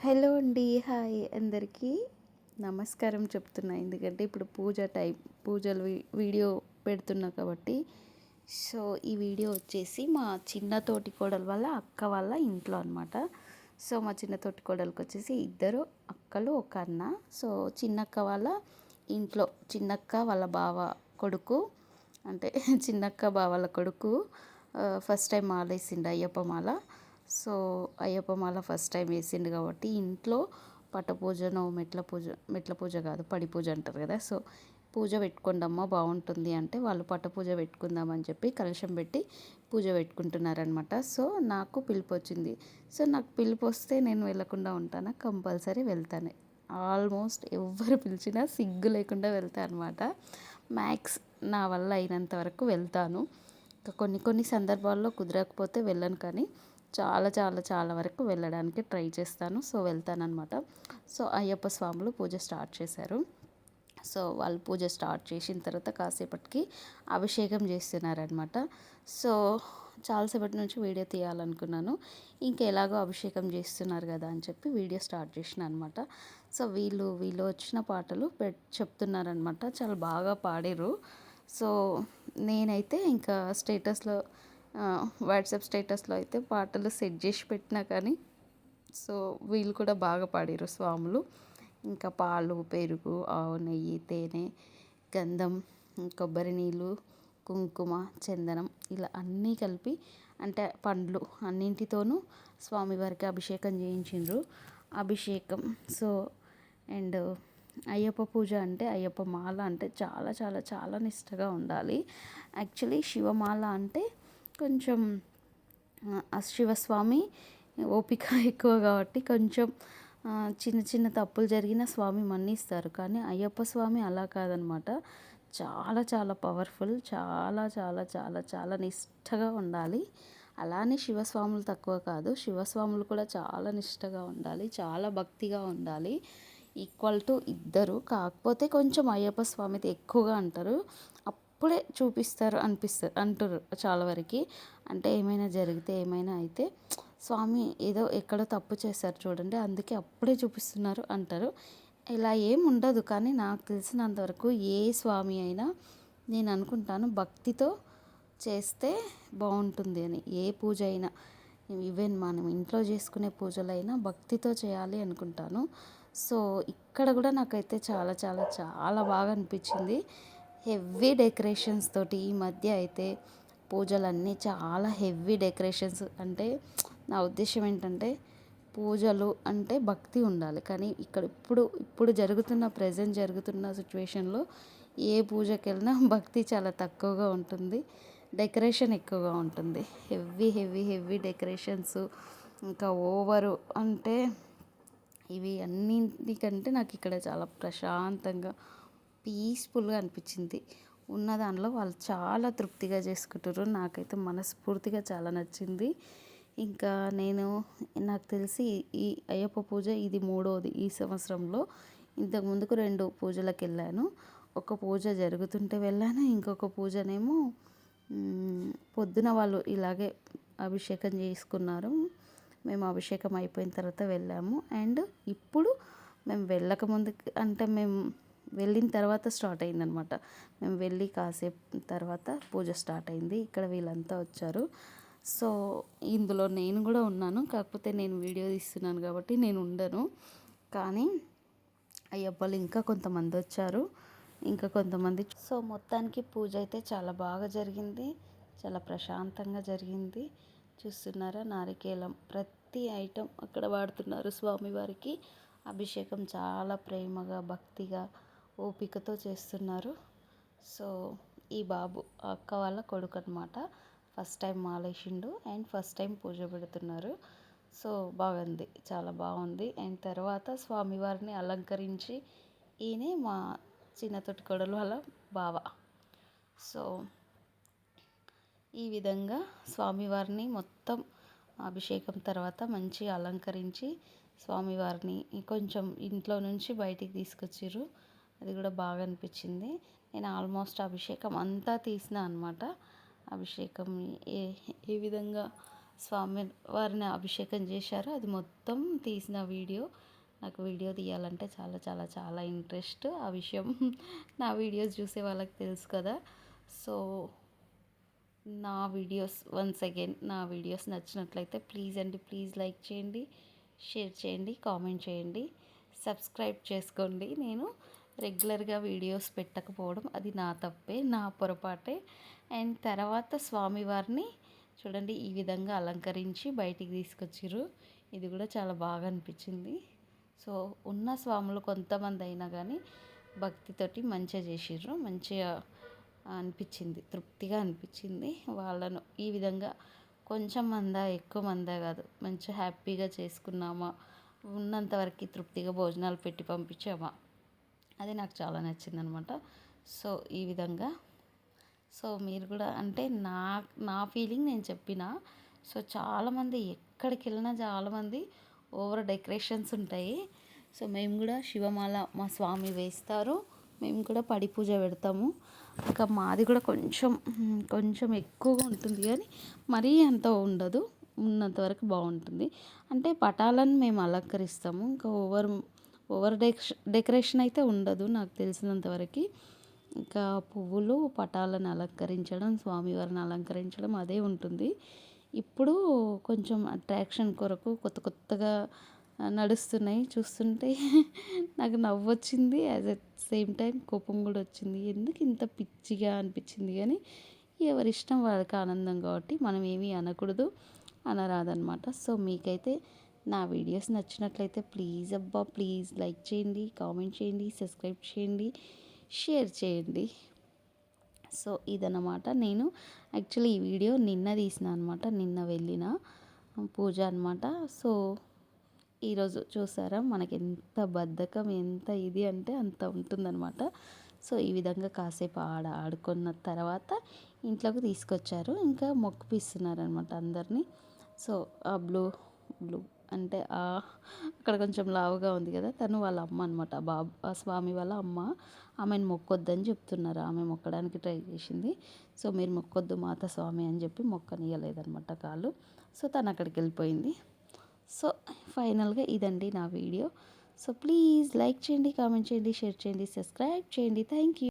Hello అండి. Hi అందరికీ. నమస్కారం చెప్తున్నా. ఎందుకంటే ఇప్పుడు పూజ టైం. పూజలు వీడియో పెడుతున్నా కాబట్టి. సో, ఈ వీడియో వచ్చేసి మా చిన్న తోటి కోడలు వాళ్ళ అక్క వాళ్ళ ఇంట్లో అనమాట. సో, మా చిన్న తోటి కోడలికి వచ్చేసి ఇద్దరు అక్కలు ఒక అన్న. సో, చిన్నక్క వాళ్ళ ఇంట్లో చిన్నక్క వాళ్ళ బావ కొడుకు అంటే చిన్నక్క బావల కొడుకు ఫస్ట్ టైం మాల వేసిండు, అయ్యప్ప మాల. సో, అయ్యప్ప మాల ఫస్ట్ టైం వేసిండు కాబట్టి ఇంట్లో పట్టపూజనో మెట్ల పూజ కాదు, పడి పూజ అంటారు కదా. సో, పూజ పెట్టుకోండమ్మా బాగుంటుంది అంటే వాళ్ళు పట్టపూజ పెట్టుకుందామని చెప్పి కలశం పెట్టి పూజ పెట్టుకుంటున్నారనమాట. సో, నాకు పిలుపు వచ్చింది. సో, నాకు పిలుపు వస్తే నేను వెళ్ళకుండా ఉంటానా? కంపల్సరీ వెళ్తాను. ఆల్మోస్ట్ ఎవ్వరు పిలిచినా సిగ్గు లేకుండా వెళ్తాను అనమాట. మ్యాక్స్ నా వల్ల అయినంత వరకు వెళ్తాను. ఇంకా కొన్ని కొన్ని సందర్భాల్లో కుదరకపోతే వెళ్ళను, కానీ చాలా చాలా చాలా వరకు వెళ్ళడానికి ట్రై చేస్తాను. సో, వెళ్తానన్నమాట. సో, అయ్యప్ప స్వాములు పూజ స్టార్ట్ చేశారు. సో, వాళ్ళు పూజ స్టార్ట్ చేసిన తర్వాత కాసేపటికి అభిషేకం చేస్తున్నారనమాట. సో, చాలాసేపటి నుంచి వీడియో తీయాలనుకున్నాను. ఇంకా ఎలాగో అభిషేకం చేస్తున్నారు కదా అని చెప్పి వీడియో స్టార్ట్ చేసిన అనమాట. సో, వీళ్ళు వచ్చిన పాటలు చెప్తున్నారనమాట. చాలా బాగా పాడారు. సో, నేనైతే ఇంకా స్టేటస్లో వాట్సాప్ స్టేటస్లో అయితే పాటలు సెట్ చేసి పెట్టినా, కానీ సో వీళ్ళు కూడా బాగా పాడారు స్వాములు. ఇంకా పాలు, పెరుగు, ఆవు నెయ్యి, తేనె, గంధం, కొబ్బరి నీళ్ళు, కుంకుమ, చందనం ఇలా అన్నీ కలిపి అంటే పండ్లు అన్నింటితోనూ స్వామివారికి అభిషేకం చేయించిండ్రు. అభిషేకం. సో అండ్ అయ్యప్ప పూజ అంటే, అయ్యప్ప మాల అంటే చాలా చాలా చాలా నిష్టగా ఉండాలి. యాక్చువల్లీ శివమాల అంటే కొంచెం ఆ శివస్వామి ఓపిక ఎక్కువ కాబట్టి కొంచెం చిన్న చిన్న తప్పులు జరిగిన స్వామి మన్నిస్తారు. కానీ అయ్యప్ప స్వామి అలా కాదనమాట. చాలా చాలా పవర్ఫుల్. చాలా చాలా చాలా చాలా నిష్టగా ఉండాలి. అలానే శివస్వాములు తక్కువ కాదు. శివస్వాములు కూడా చాలా నిష్టగా ఉండాలి, చాలా భక్తిగా ఉండాలి. ఈక్వల్ టు ఇద్దరు. కాకపోతే కొంచెం అయ్యప్ప స్వామిది ఎక్కువగా అంటారు. అప్పుడే చూపిస్తారు అంటారు చాలా వరకు. అంటే ఏమైనా జరిగితే, ఏమైనా అయితే స్వామి ఏదో ఎక్కడో తప్పు చేశారు చూడండి, అందుకే అప్పుడే చూపిస్తున్నారు అంటారు. ఇలా ఏం ఉండదు. కానీ నాకు తెలిసినంతవరకు ఏ స్వామి అయినా నేను అనుకుంటాను భక్తితో చేస్తే బాగుంటుంది అని. ఏ పూజ అయినా, ఈవెన్ మనం ఇంట్లో చేసుకునే పూజలైనా భక్తితో చేయాలి అనుకుంటాను. సో, ఇక్కడ కూడా నాకైతే చాలా చాలా చాలా బాగా అనిపించింది. హెవీ డెకరేషన్స్ తోటి ఈ మధ్య అయితే పూజలన్నీ చాలా హెవీ డెకరేషన్స్. అంటే నా ఉద్దేశం ఏంటంటే పూజలు అంటే భక్తి ఉండాలి. కానీ ఇక్కడ ఇప్పుడు ప్రజెంట్ జరుగుతున్న సిచ్యువేషన్లో ఏ పూజకి వెళ్ళినా భక్తి చాలా తక్కువగా ఉంటుంది, డెకరేషన్ ఎక్కువగా ఉంటుంది. Heavy heavy heavy decorations. ఇంకా ఓవరు అంటే ఇవి అన్నింటికంటే నాకు ఇక్కడ చాలా ప్రశాంతంగా పీస్ఫుల్గా అనిపించింది. ఉన్న దానిలో వాళ్ళు చాలా తృప్తిగా చేసుకుంటారు. నాకైతే మనస్ఫూర్తిగా చాలా నచ్చింది. ఇంకా నాకు తెలిసి ఈ అయ్యప్ప పూజ ఇది మూడోది ఈ సంవత్సరంలో. ఇంతకు ముందుకు 2 పూజలకు వెళ్ళాను. ఒక పూజ జరుగుతుంటే వెళ్ళాను, ఇంకొక పూజనేమో పొద్దున వాళ్ళు ఇలాగే అభిషేకం చేసుకున్నారు. మేము అభిషేకం అయిపోయిన తర్వాత వెళ్ళాము. అండ్ ఇప్పుడు మేము వెళ్ళకముందు అంటే మేము వెళ్ళిన తర్వాత స్టార్ట్ అయిందనమాట. మేము వెళ్ళి కాసేపు తర్వాత పూజ స్టార్ట్ అయింది. ఇక్కడ వీళ్ళంతా వచ్చారు. సో, ఇందులో నేను కూడా ఉన్నాను. కాకపోతే నేను వీడియో తీస్తున్నాను కాబట్టి నేను ఉండను. కానీ అయ్యప్పలు ఇంకా కొంతమంది వచ్చారు, ఇంకా కొంతమంది. సో, మొత్తానికి పూజ అయితే చాలా బాగా జరిగింది, చాలా ప్రశాంతంగా జరిగింది. చూస్తున్నారా, నారికేలం ప్రతి ఐటెం అక్కడ వాడుతున్నారు స్వామివారికి. అభిషేకం చాలా ప్రేమగా, భక్తిగా, ఓపికతో చేస్తున్నారు. సో, ఈ బాబు అక్క వాళ్ళ కొడుకు అనమాట. ఫస్ట్ టైం మాలేసిండు అండ్ ఫస్ట్ టైం పూజ పెడుతున్నారు. సో, బాగుంది, చాలా బాగుంది. అండ్ తర్వాత స్వామివారిని అలంకరించి ఈయనే మా చిన్న తోటి కోడలు వాళ్ళ బావ. సో, ఈ విధంగా స్వామివారిని మొత్తం అభిషేకం తర్వాత మంచిగా అలంకరించి స్వామివారిని కొంచెం ఇంట్లో నుంచి బయటికి తీసుకొచ్చిర్రు. అది కూడా బాగా అనిపించింది. నేను ఆల్మోస్ట్ అభిషేకం అంతా తీసిన అనమాట. అభిషేకం ఏ ఏ విధంగా స్వామి వారిని అభిషేకం చేశారో అది మొత్తం తీసిన వీడియో. నాకు వీడియో తీయాలంటే చాలా చాలా చాలా ఇంట్రెస్ట్. ఆ విషయం నా వీడియోస్ చూసే వాళ్ళకి తెలుసు కదా. సో నా వీడియోస్ వన్స్ అగైన్ నా వీడియోస్ నచ్చినట్లయితే ప్లీజ్ అండి, ప్లీజ్ లైక్ చేయండి, షేర్ చేయండి, కామెంట్ చేయండి, సబ్స్క్రైబ్ చేసుకోండి. నేను రెగ్యులర్గా వీడియోస్ పెట్టకపోవడం అది నా తప్పే, నా పొరపాటే. అండ్ తర్వాత స్వామివారిని చూడండి ఈ విధంగా అలంకరించి బయటికి తీసుకొచ్చిర్రు. ఇది కూడా చాలా బాగా అనిపించింది. సో ఉన్న స్వాములు కొంతమంది అయినా కానీ భక్తితోటి మంచిగా చేసిర్రు, మంచిగా అనిపించింది, తృప్తిగా అనిపించింది. వాళ్ళను ఈ విధంగా కొంచెం మందా ఎక్కువ మందా కాదు, మంచిగా హ్యాపీగా చేసుకున్నామా, ఉన్నంతవరకు తృప్తిగా భోజనాలు పెట్టి పంపించామా, అది నాకు చాలా నచ్చిందనమాట. సో ఈ విధంగా సో మీరు కూడా అంటే నా నా ఫీలింగ్ నేను చెప్పిన. సో చాలామంది ఎక్కడికి వెళ్ళినా చాలామంది ఓవర్ డెకరేషన్స్ ఉంటాయి. సో మేము కూడా శివమాల మా స్వామి వేస్తారు, మేము కూడా పడి పూజ పెడతాము. ఇంకా మాది కూడా కొంచెం కొంచెం ఎక్కువగా ఉంటుంది కానీ మరీ అంత ఉండదు, ఉన్నంత వరకు బాగుంటుంది. అంటే పటాలను మేము అలంకరిస్తాము, ఇంకా ఓవర్ డెకరేషన్ అయితే ఉండదు నాకు తెలిసినంతవరకు. ఇంకా పువ్వులు పటాలను అలంకరించడం, స్వామివారిని అలంకరించడం అదే ఉంటుంది. ఇప్పుడు కొంచెం అట్రాక్షన్ కొరకు కొత్త కొత్తగా నడుస్తున్నాయి. చూస్తుంటే నాకు నవ్వు వచ్చింది, యాజ్ ఎట్ సేమ్ టైం కోపం కూడా వచ్చింది. ఎందుకు ఇంత పిచ్చిగా అనిపించింది కానీ ఎవరి ఇష్టం వాళ్ళకి ఆనందం కాబట్టి మనం ఏమీ అనకూడదు, అనరాదనమాట. సో మీకైతే నా వీడియోస్ నచ్చినట్లయితే ప్లీజ్ అబ్బా ప్లీజ్ లైక్ చేయండి, కామెంట్ చేయండి, సబ్స్క్రైబ్ చేయండి, షేర్ చేయండి. సో ఇదన్నమాట. నేను యాక్చువల్లీ ఈ వీడియో నిన్న తీసిన అనమాట, నిన్న వెళ్ళిన పూజ అనమాట. సో ఈరోజు చూసారా మనకి ఎంత బద్ధకం, ఎంత ఇది అంటే అంత ఉంటుందన్నమాట. సో ఈ విధంగా కాసేపు ఆడుకున్న తర్వాత ఇంట్లోకి తీసుకొచ్చారు. ఇంకా మొక్కు పిస్తున్నారనమాట అందరినీ. సో ఆ బ్లూ బ్లూ అంటే అక్కడ కొంచెం లావుగా ఉంది కదా, తను వాళ్ళ అమ్మ అనమాట, ఆ స్వామి వాళ్ళ అమ్మ. ఆమెను మొక్కొద్దని చెప్తున్నారు. ఆమె మొక్కడానికి ట్రై చేసింది. సో మీరు మొక్కొద్దు మాత స్వామి అని చెప్పి మొక్కనియలేదనమాట కాళ్ళు. సో తను అక్కడికి వెళ్ళిపోయింది. సో ఫైనల్గా ఇదండి నా వీడియో. సో ప్లీజ్ లైక్ చేయండి, కామెంట్ చేయండి, షేర్ చేయండి, సబ్స్క్రైబ్ చేయండి. Thank you.